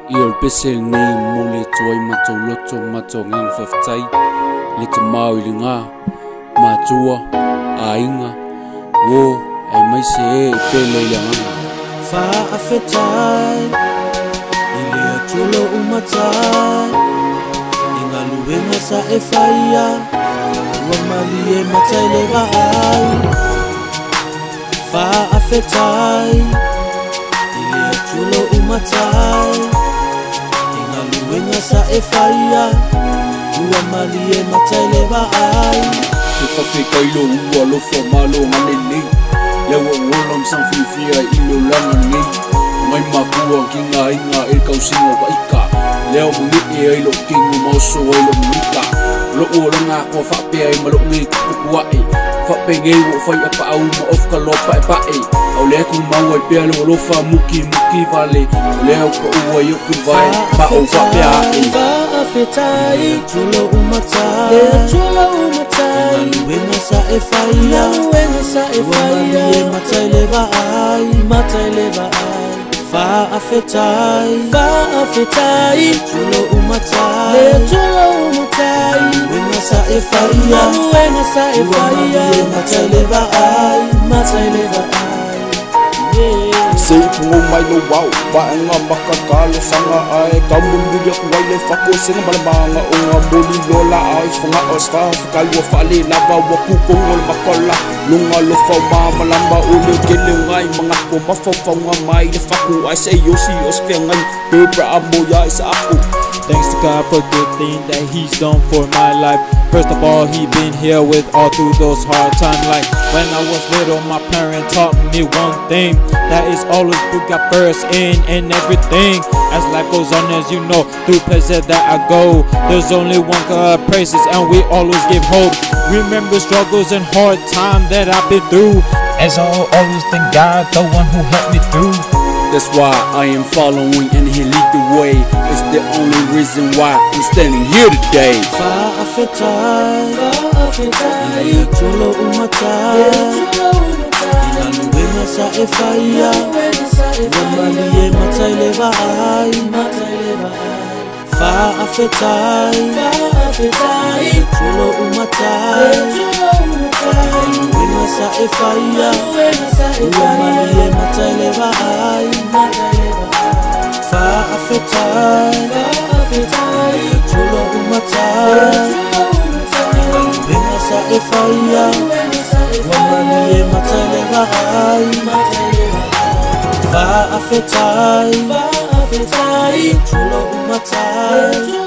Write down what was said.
Iol pesel nei mole toi mato loto mato ngang Faafetai le te mau i nga matua ainga wo ai mai se e pele yang Faafetai ile atulo umatai inga luwenga sa e faia wa mali e matai le vai Faafetai ile atulo umatai wenga sa e faia ua mali e matai le vai te Faafetai lo ua lo formalo manene le wa wolom sang fifia ilo langa nei mai makua kinga inga e kausinga wa ika leo mungi e lo kingu mauso e lo muka lo ula nga ko fape ai malo ngi kuwa e fape ngai wo fai apa au ma of ka lo pa pa e au le ku mau ai pe lo fa muki vale leo ko ua yo ku vai pa o fape ai Faafetai tulo umatai tulo umatai wenga sa e faia e matai le vai Faafetai tulo umatai wenga sa e faia e matai le vai Sei pungo mai lo wow Baenga makakalo sanga ai Kamundu ya kuwaile fako Singa balabanga Unga boli lola ai Funga osta Fukalwa fali Lava wakuko ngol makola Lunga lo fau mama lamba Ule gele ngai Mga ko mafau nga mai Le fako ai say yosi Ospia ngai Bebra amo ya isa ako. Thanks to God for the thing that He's done for my life. First of all, He been here with all through those hard times. Like when I was little, my parents taught me one thing, that is always put God first in everything. As life goes on, as you know, through places that I go, there's only one God praises, and we always give hope. Remember struggles and hard times that I've been through, as I always thank God, the one who helped me through. That's why I am following and He lead the way. It's the only reason why I'm standing here today. Faafetai ile tulo umatai ina luwenga sa e faia wa mali e matai le vai Faafetai ile tulo umatai wenga sa e faia ua mali e matai le vai Faafetai tulo umatai wenga sa e faia ua mali e matai le vai Faafetai tulo umatai